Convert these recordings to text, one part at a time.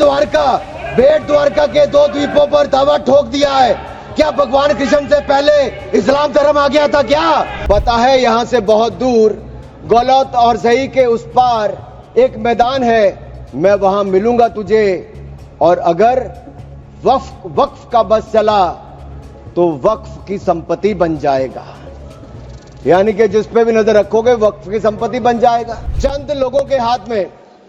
बेट द्वारका के 2 द्वीपों पर दावा ठोक दिया है। क्या भगवान कृष्ण से पहले इस्लाम धर्म आ गया था क्या? पता है यहाँ से बहुत दूर गलत और सही के उस पार एक मैदान है, मैं वहां मिलूंगा तुझे। और अगर वक्फ का बस चला तो वक्फ की संपत्ति बन जाएगा, यानी कि जिस पे भी नजर रखोगे वक्फ की संपत्ति बन जाएगा। चंद लोगों के हाथ में,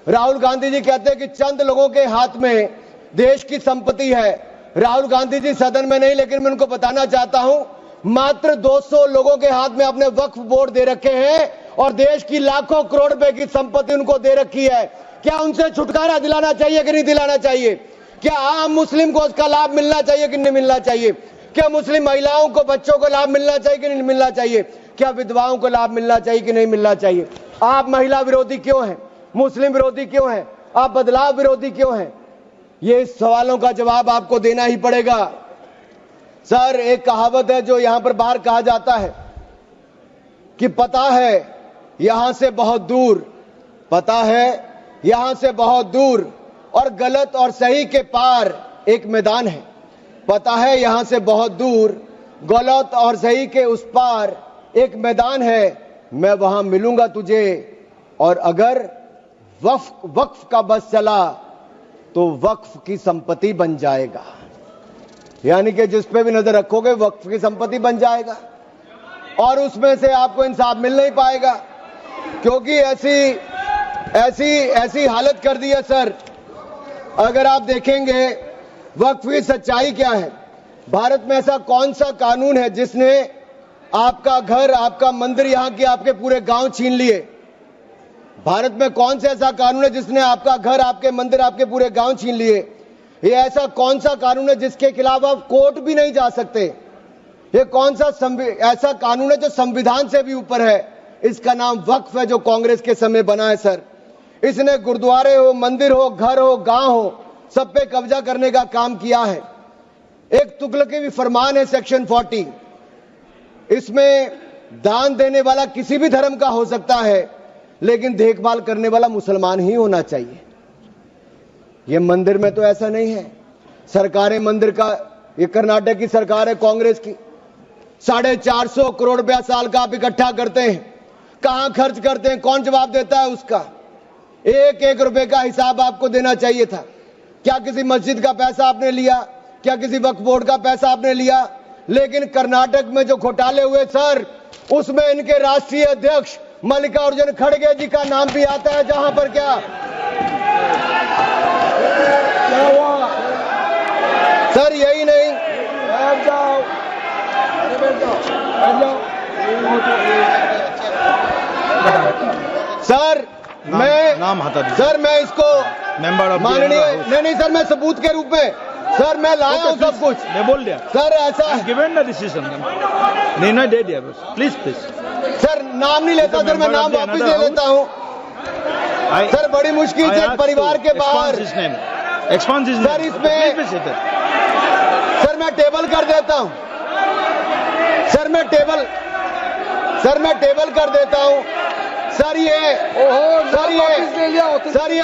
राहुल गांधी जी कहते हैं कि चंद लोगों के हाथ में देश की संपत्ति है। राहुल गांधी जी सदन में नहीं, लेकिन मैं उनको बताना चाहता हूं मात्र 200 लोगों के हाथ में अपने वक्फ बोर्ड दे रखे हैं और देश की लाखों करोड़ रुपए की संपत्ति उनको दे रखी है। क्या उनसे छुटकारा दिलाना चाहिए कि नहीं दिलाना चाहिए? क्या आम मुस्लिम को उसका लाभ मिलना चाहिए कि नहीं मिलना चाहिए? क्या मुस्लिम महिलाओं को, बच्चों को लाभ मिलना चाहिए कि नहीं मिलना चाहिए? क्या विधवाओं को लाभ मिलना चाहिए कि नहीं मिलना चाहिए? आप महिला विरोधी क्यों हैं? मुस्लिम विरोधी क्यों हैं? आप बदलाव विरोधी क्यों हैं? ये सवालों का जवाब आपको देना ही पड़ेगा। सर, एक कहावत है जो यहां पर बाहर कहा जाता है कि पता है यहां से बहुत दूर, पता है यहां से बहुत दूर और गलत और सही के पार एक मैदान है। पता है यहां से बहुत दूर गलत और सही के उस पार एक मैदान है, मैं वहां मिलूंगा तुझे। और अगर वक्फ का बस चला तो वक्फ की संपत्ति बन जाएगा, यानी कि जिस पे भी नजर रखोगे वक्फ की संपत्ति बन जाएगा। और उसमें से आपको इंसाफ मिल नहीं पाएगा, क्योंकि ऐसी हालत कर दी है। सर, अगर आप देखेंगे वक्फ की सच्चाई क्या है, भारत में ऐसा कौन सा कानून है जिसने आपका घर, आपका मंदिर, यहां के आपके पूरे गांव छीन लिए? भारत में कौन सा ऐसा कानून है जिसने आपका घर, आपके मंदिर, आपके पूरे गांव छीन लिए? ये ऐसा कौन सा कानून है जिसके खिलाफ आप कोर्ट भी नहीं जा सकते? ये कौन सा ऐसा कानून है जो संविधान से भी ऊपर है? इसका नाम वक्फ है, जो कांग्रेस के समय बना है। सर, इसने गुरुद्वारे हो, मंदिर हो, घर हो, गांव हो, सब पे कब्जा करने का काम किया है। एक तुगलकी भी फरमान है सेक्शन 40, इसमें दान देने वाला किसी भी धर्म का हो सकता है, लेकिन देखभाल करने वाला मुसलमान ही होना चाहिए। ये मंदिर में तो ऐसा नहीं है। सरकारें मंदिर का, ये कर्नाटक की सरकार है कांग्रेस की, 450 करोड़ रुपया साल का आप इकट्ठा करते हैं, कहां खर्च करते हैं? कौन जवाब देता है उसका? एक एक रुपए का हिसाब आपको देना चाहिए था। क्या किसी मस्जिद का पैसा आपने लिया? क्या किसी वक्फ बोर्ड का पैसा आपने लिया? लेकिन कर्नाटक में जो घोटाले हुए सर, उसमें इनके राष्ट्रीय अध्यक्ष मल्लिकार्जुन खड़गे जी का नाम भी आता है। जहां पर क्या हुआ सर? यही नहीं, बैठ जाओ, सर, मैं इसको माननीय नहीं सर, मैं सबूत के रूप में सर मैं लाया हूं सब कुछ। मैं बोल दिया सर, ऐसा गिवन द डिसीजन निर्णय दे दिया बस। प्लीज सर, नाम नहीं लेता सर, मैं नाम वापस ले लेता हूं सर। बड़ी मुश्किल से परिवार के बाहर सर, इसमें सर मैं टेबल कर देता हूं सर, मैं टेबल कर देता हूं सर। ये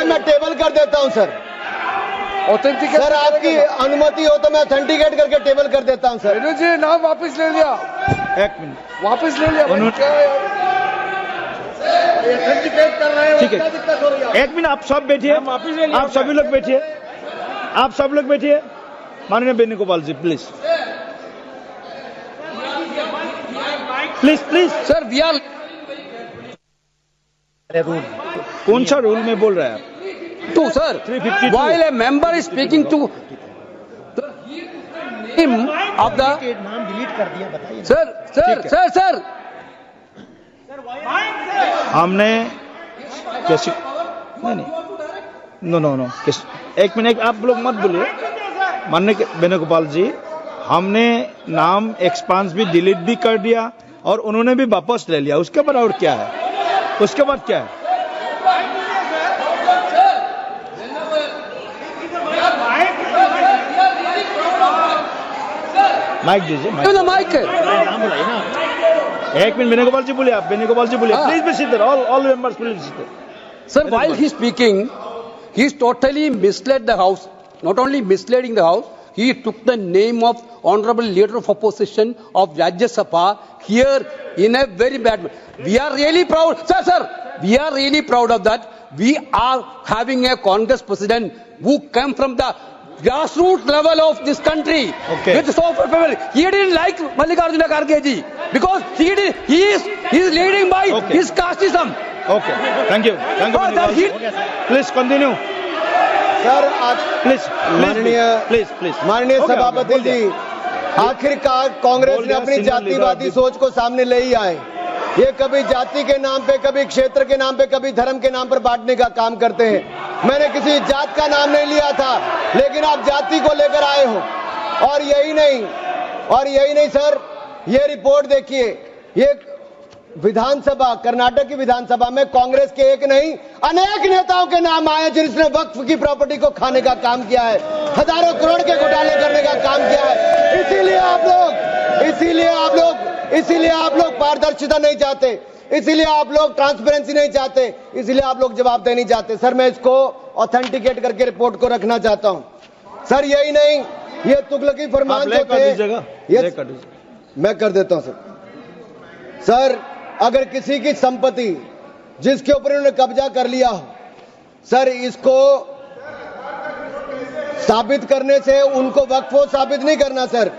मैं टेबल कर देता हूं सर। सर, आपकी अनुमति हो तो मैं ऑथेंटिकेट करके टेबल कर देता हूं सर। जी, नाम वापस ले लिया। एक मिनट, वापस ले लिया। ठीक है, एक मिनट आप सब बैठिए, आप सभी लोग बैठिए, आप सब लोग बैठिए। माननीय Venugopal ji please please sir, we are कौन सा रूल में बोल रहा है आप? to sir 352. while a member is speaking to him of the नाम डिलीट कर दिया, बताइए। sir हमने कैसे नहीं नो एक मिनट, आप लोग मत बोलिए। माननीय वेणुगोपाल जी, हमने नाम एक्सपांस भी डिलीट भी कर दिया और उन्होंने भी वापस ले लिया। उसके बाद और क्या है? उसके बाद क्या है? माइक दीजिए, माइक नाम बुलाइए ना। एक मिनट, वेणुगोपाल जी बोलिए, आप वेणुगोपाल जी बोलिए। Please be sit there, all members please sit there. sir while he speaking He's totally misled the House. Not only misleading the House, he took the name of Honorable Leader of Opposition of Rajya Sabha here in a very bad way. We are really proud, sir, we are really proud of that. We are having a Congress president who came from the grassroots level of this country. Okay. With so people. He didn't like Mallikarjuna Kharge ji because he is leading by Okay. his casteism. Okay. Thank you. Thank you. Oh, that Benigul. Please continue. Sir आज Please. Please. माननीय Okay, सभापति बोल जी, दिया। आखिरकार कांग्रेस बोल ने दिया, अपनी सिंगल जातिवादी लीडर सोच को सामने ले ही आए। ये कभी जाति के नाम पे, कभी क्षेत्र के नाम पे, कभी धर्म के नाम पर बांटने का काम करते हैं। मैंने किसी जात का नाम नहीं लिया था, लेकिन आप जाति को लेकर आए हो। और यही नहीं सर, ये रिपोर्ट देखिए, ये विधानसभा, कर्नाटक की विधानसभा में कांग्रेस के एक नहीं अनेक नेताओं के नाम आए जिसने वक्फ की प्रॉपर्टी को खाने का काम किया है, हजारों करोड़ के घोटाले करने का काम किया है। इसीलिए आप लोग पारदर्शिता नहीं चाहते, इसीलिए आप लोग ट्रांसपेरेंसी नहीं चाहते, इसीलिए आप लोग जवाबदेही नहीं चाहते। सर मैं इसको ऑथेंटिकेट करके रिपोर्ट को रखना चाहता हूं। सर यही नहीं, ये तुगलकी फरमान जो थे, मैं कर देता हूं सर, अगर किसी की संपत्ति जिसके ऊपर उन्होंने कब्जा कर लिया हो, सर इसको साबित करने से उनको वक्फ साबित नहीं करना। सर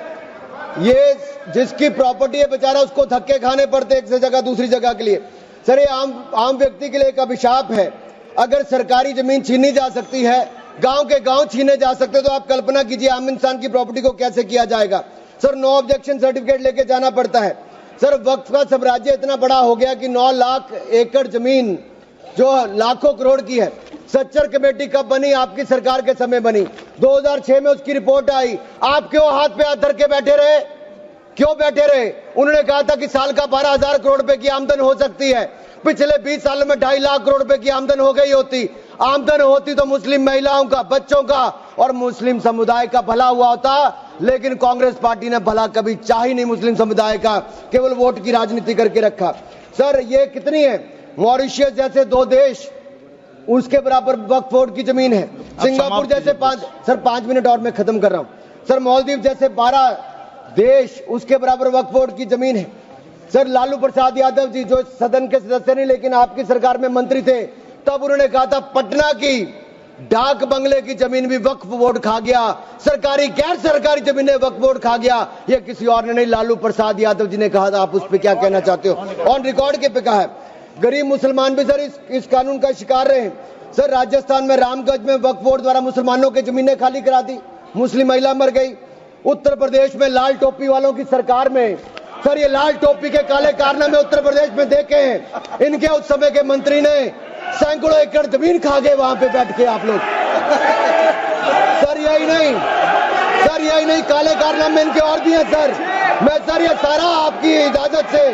ये जिसकी प्रॉपर्टी है बेचारा, उसको धक्के खाने पड़ते एक से जगह दूसरी जगह के लिए। सर ये आम व्यक्ति के लिए एक अभिशाप है। अगर सरकारी जमीन छीनी जा सकती है, गांव के गांव छीने जा सकते, तो आप कल्पना कीजिए आम इंसान की प्रॉपर्टी को कैसे किया जाएगा। सर नो ऑब्जेक्शन सर्टिफिकेट लेके जाना पड़ता है। सर वक्फ का साम्राज्य इतना बड़ा हो गया कि 9 लाख एकड़ जमीन जो लाखों करोड़ की है। सच्चर कमेटी कब बनी? आपकी सरकार के समय बनी। 2006 में उसकी रिपोर्ट आई। आप क्यों हाथ पे हाथ धर के बैठे रहे? क्यों बैठे रहे? उन्होंने कहा था कि साल का 12,000 करोड़ रुपए की आमदन हो सकती है। पिछले 20 सालों में 2.5 लाख करोड़ रुपए की आमदन हो गई होती। आमदन होती तो मुस्लिम महिलाओं का, बच्चों का और मुस्लिम समुदाय का भला हुआ होता, लेकिन कांग्रेस पार्टी ने भला कभी चाह ही नहीं मुस्लिम समुदाय का, केवल वोट की राजनीति करके रखा। सर ये कितनी है? मॉरिशस जैसे 2 देश, उसके बराबर वक्फ बोर्ड की जमीन है। सिंगापुर जैसे 5 मिनट और मैं खत्म कर रहा हूं। सर मालदीव जैसे 12 देश, उसके बराबर वक्फ बोर्ड की जमीन है। सर लालू प्रसाद यादव जी जो सदन के सदस्य नहीं लेकिन आपकी सरकार में मंत्री थे, तब उन्होंने कहा था पटना की डाक बंगले की जमीन भी वक्फ बोर्ड खा गया, सरकारी गैर सरकारी जमीनें वक्फ बोर्ड खा गया। ये किसी और ने नहीं, लालू प्रसाद यादव जी ने कहा था। आप उस पर क्या कहना चाहते हो? ऑन रिकॉर्ड के पे कहा है। गरीब मुसलमान भी सर इस कानून का शिकार रहे। सर राजस्थान में रामगंज में वक्फ बोर्ड द्वारा मुसलमानों की जमीनें खाली करा दी, मुस्लिम महिला मर गई। उत्तर प्रदेश में लाल टोपी वालों की सरकार में, सर ये लाल टोपी के काले कारनामे उत्तर प्रदेश में देखे हैं। इनके उस समय के मंत्री ने सैकड़ों एकड़ जमीन खा गए वहां पे बैठ के आप लोग। सर यही नहीं, काले कारनामे इनके और भी हैं सर। मैं सर ये सारा आपकी इजाजत से,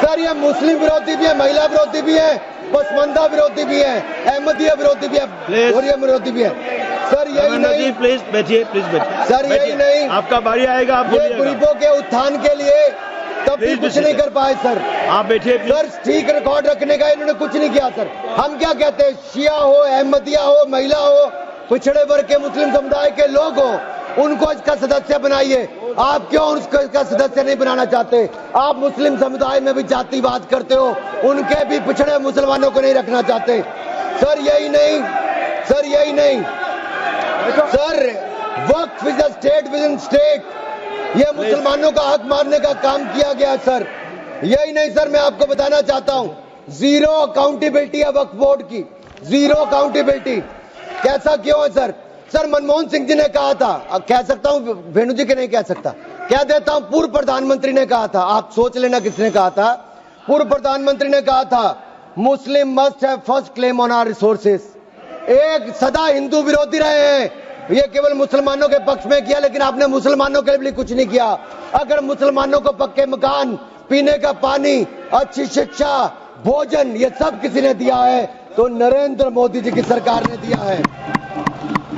सर ये मुस्लिम विरोधी भी है, महिला विरोधी भी है, पसमंदा विरोधी भी है, अहमदिया विरोधी भी है, और ये विरोधी भी है। सर यही नहीं, प्लीज बैठिए। सर यही नहीं, आपका बारी आएगा, आप ये गरीबों के उत्थान के लिए तब भी कुछ नहीं कर पाए सर। आप बैठिए। सर ठीक रिकॉर्ड रखने का इन्होंने कुछ नहीं किया सर। हम क्या कहते हैं, शिया हो, अहमदिया हो, महिला हो, पिछड़े वर्ग के मुस्लिम समुदाय के लोग हो, उनको इसका सदस्य बनाइए। आप क्यों उसको इसका सदस्य नहीं बनाना चाहते? आप मुस्लिम समुदाय में भी जातिवाद करते हो, उनके भी पिछड़े मुसलमानों को नहीं रखना चाहते। सर यही नहीं, sir Waqf is a state with in state, ये मुसलमानों का हक मारने का काम किया गया सर। यही नहीं सर, मैं आपको बताना चाहता हूं, 0 अकाउंटेबिलिटी है वक्फ बोर्ड की, 0 अकाउंटेबिलिटी। कैसा क्यों है सर? सर मनमोहन सिंह जी ने कहा था, कह सकता हूं, वेणु जी के नहीं कह सकता, कह देता हूं, पूर्व प्रधानमंत्री ने कहा था, आप सोच लेना किसने कहा था। पूर्व प्रधानमंत्री ने कहा था Muslim must have first claim on our resources. एक सदा हिंदू विरोधी रहे हैं, ये केवल मुसलमानों के पक्ष में किया, लेकिन आपने मुसलमानों के लिए कुछ नहीं किया। अगर मुसलमानों को पक्के मकान, पीने का पानी, अच्छी शिक्षा, भोजन, ये सब किसी ने दिया है तो नरेंद्र मोदी जी की सरकार ने दिया है।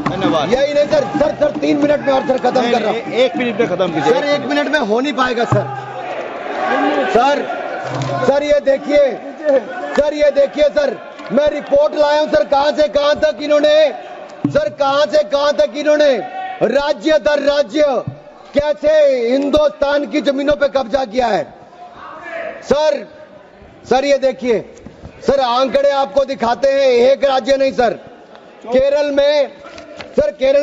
धन्यवाद। यही नहीं सर 3 मिनट में और सर खत्म कर रहा हूँ। 1 मिनट में खत्म कीजिए। सर 1 मिनट में हो नहीं पाएगा सर। सर ये देखिए सर, मैं रिपोर्ट लाया हूं सर, कहां से कहां तक इन्होंने, सर कहां से कहां तक इन्होंने राज्य दर राज्य कैसे हिंदुस्तान की जमीनों पे कब्जा किया है। सर ये देखिए सर, आंकड़े आपको दिखाते हैं, एक राज्य नहीं सर, केरल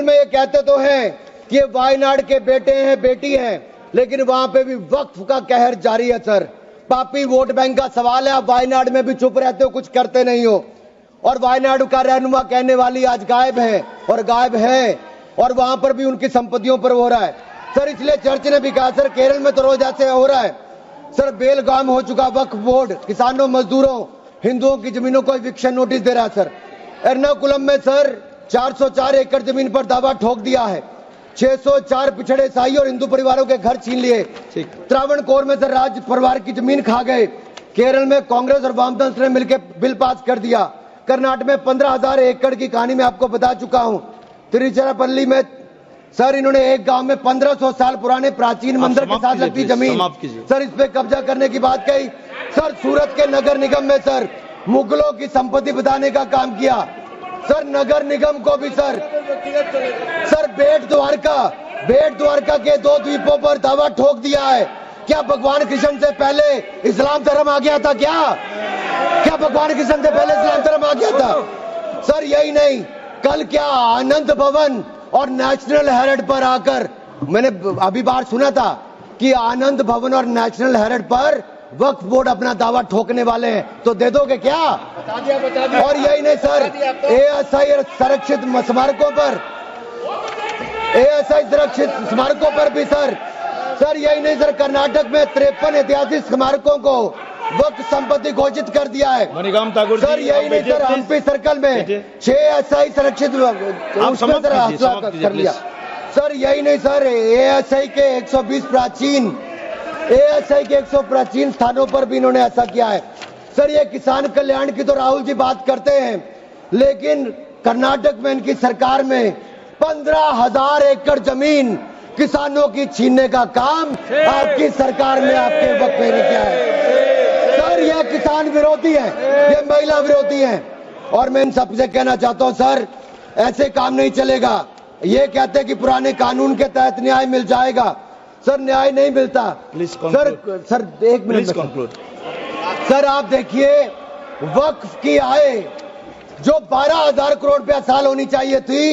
में ये कहते तो हैं कि ये वायनाड के बेटे हैं बेटी हैं, लेकिन वहां पे भी वक्फ का कहर जारी है सर। पापी वोट बैंक का सवाल है, आप वायनाड में भी चुप रहते हो, कुछ करते नहीं हो, और वायनाड का रहनुमा कहने वाली आज गायब है और वहां पर भी उनकी संपत्तियों पर हो रहा है सर। इसलिए चर्च ने भी कहा सर, केरल में तो रोज ऐसे हो रहा है सर, बेलगाम हो चुका वक्फ बोर्ड, किसानों मजदूरों हिंदुओं की जमीनों को इविक्शन नोटिस दे रहा है सर। एर्नाकुलम में सर 404 एकड़ जमीन पर दावा ठोक दिया है, 604 पिछड़े ईसाई और हिंदू परिवारों के घर छीन लिए। त्रावणकोर में सर राज परिवार की जमीन खा गए। केरल में कांग्रेस और वामदल ने मिलकर बिल पास कर दिया। कर्नाटक में 15,000 एकड़ की कहानी मैं आपको बता चुका हूं। तिरुचिरापल्ली में सर इन्होंने एक गांव में 1500 साल पुराने प्राचीन मंदिर के साथ लगती जमीन सर इस पे कब्जा करने की बात कही। सर सूरत के नगर निगम में सर मुगलों की संपत्ति बताने का काम किया सर। नगर निगम को भी सर बेट द्वारका के 2 द्वीपों पर दावा ठोक दिया है। क्या भगवान कृष्ण से पहले इस्लाम धर्म आ गया था? क्या भगवान कृष्ण से पहले इस्लाम धर्म आ गया था? सर यही नहीं, कल क्या आनंद भवन और नेशनल हेरिटेज पर आकर मैंने अभी बार सुना था कि आनंद भवन और नेशनल हेरिटेज पर वक्फ बोर्ड अपना दावा ठोकने वाले हैं, तो दे दोगे क्या? बता दिया। और यही नहीं सर, एएसआई संरक्षित स्मारकों पर भी सर यही नहीं सर, कर्नाटक में 53 ऐतिहासिक स्मारकों को वक्फ संपत्ति घोषित कर दिया है। मणिकाम ठाकुर सर यही नहीं सर, हम्पी सर्कल में 6 ऐसा संरक्षित कर लिया। सर यही नहीं सर, एएसआई के 120 प्राचीन स्थानों पर भी इन्होंने ऐसा किया है। सर ये किसान कल्याण की तो राहुल जी बात करते हैं, लेकिन कर्नाटक में इनकी सरकार में 15,000 एकड़ जमीन किसानों की छीनने का काम आपकी सरकार में आपके वक्त में किया है। सर ये किसान विरोधी है, ये महिला विरोधी है, और मैं इन सबसे कहना चाहता हूं सर, ऐसे काम नहीं चलेगा। ये कहते हैं कि पुराने कानून के तहत न्याय मिल जाएगा, सर न्याय नहीं मिलता। सर एक मिनट कंक्लूड। सर आप देखिए, वक्फ की आय जो 12,000 करोड़ रुपया साल होनी चाहिए थी,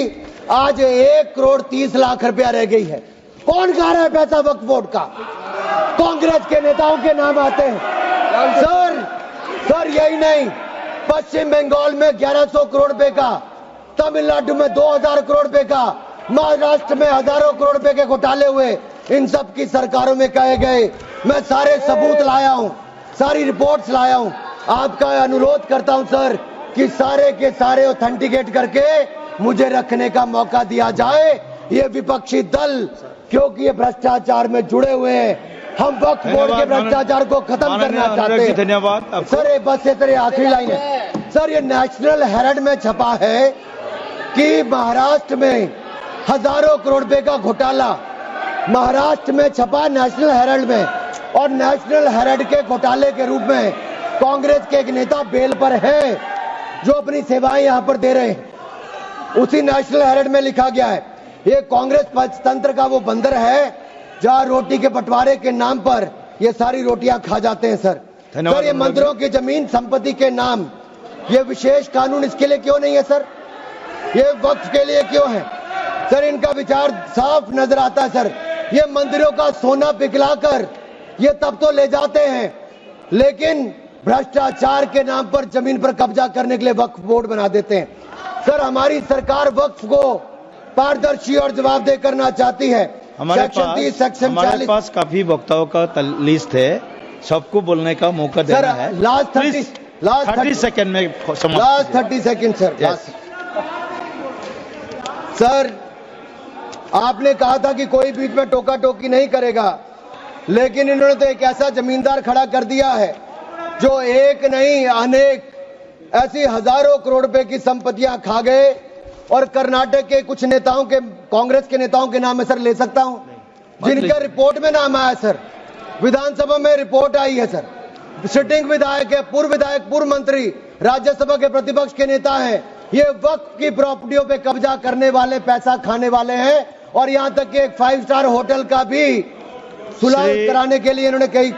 आज 1,30,00,000 रुपया रह गई है। कौन खा रहा है पैसा वक्फ बोर्ड का? कांग्रेस के नेताओं के नाम आते हैं। सर यही नहीं, पश्चिम बंगाल में 1100 करोड़ रुपए का, तमिलनाडु में 2,000 करोड़ रुपए का, महाराष्ट्र में हजारों करोड़ रुपए के घोटाले हुए। इन सब की सरकारों में कहे गए, मैं सारे सबूत लाया हूं, सारी रिपोर्ट्स लाया हूं। आपका अनुरोध करता हूं सर कि सारे के सारे ऑथेंटिकेट करके मुझे रखने का मौका दिया जाए। ये विपक्षी दल क्योंकि ये भ्रष्टाचार में जुड़े हुए हैं, हम वक्फ बोर्ड के भ्रष्टाचार को खत्म करना चाहते हैं। धन्यवाद सर। ये बस ये तेरे आखिरी लाइन है सर, ये नेशनल हेरिटेज में छपा है कि महाराष्ट्र में हजारों करोड़ रुपए का घोटाला, महाराष्ट्र में छपा नेशनल हेरिटेज में, और नेशनल हेरिटेज के घोटाले के रूप में कांग्रेस के एक नेता बेल पर है जो अपनी सेवाएं यहां पर दे रहे हैं। उसी नेशनल हेरिटेज में लिखा गया है, ये कांग्रेस पंचतंत्र का वो बंदर है जहां रोटी के बंटवारे के नाम पर ये सारी रोटियां खा जाते हैं सर। सर ये मंदिरों की जमीन संपत्ति के नाम, ये विशेष कानून इसके लिए क्यों नहीं है सर? ये वक्फ के लिए क्यों है सर? इनका विचार साफ नजर आता है सर। ये मंदिरों का सोना पिघलाकर ये तब तो ले जाते हैं, लेकिन भ्रष्टाचार के नाम पर जमीन पर कब्जा करने के लिए वक्फ बोर्ड बना देते हैं। सर हमारी सरकार वक्फ को पारदर्शी और जवाबदेह करना चाहती है। हमारे पास काफी वक्ताओं का लिस्ट है, सबको बोलने का मौका देना है। लास्ट 30 सेकंड में लास्ट 30 सेकंड सर। सर आपने कहा था कि कोई बीच में टोका टोकी नहीं करेगा, लेकिन इन्होंने तो एक ऐसा जमींदार खड़ा कर दिया है जो एक नहीं अनेक ऐसी हजारों करोड़ रुपए की संपत्तियां खा गए। और कर्नाटक के कुछ नेताओं के, कांग्रेस के नेताओं के नाम है सर, ले सकता हूं, जिनके रिपोर्ट में नाम आया सर, विधानसभा में रिपोर्ट आई है सर, सिटिंग विधायक है, पूर्व विधायक, पूर्व मंत्री, राज्यसभा के प्रतिपक्ष के नेता हैं, ये वक्फ की प्रॉपर्टियों पे कब्जा करने वाले, पैसा खाने वाले हैं। और यहां तक कि एक 5 स्टार होटल का भी सुलह कराने के लिए इन्होंने कही।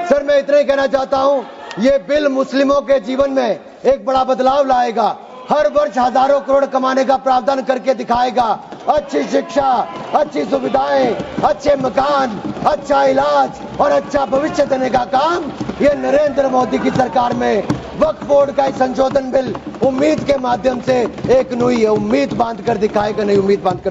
सर, मैं इतना ही कहना चाहता हूं, ये बिल मुस्लिमों के जीवन में एक बड़ा बदलाव लाएगा। हर वर्ष हजारों करोड़ कमाने का प्रावधान करके दिखाएगा। अच्छी शिक्षा, अच्छी सुविधाएं, अच्छे मकान, अच्छा इलाज और अच्छा भविष्य देने का काम ये नरेंद्र मोदी की सरकार में वक्फ बोर्ड का संशोधन बिल उम्मीद के माध्यम से एक नई उम्मीद बांध कर दिखाएगा, नई उम्मीद बांध कर दिखाएगा।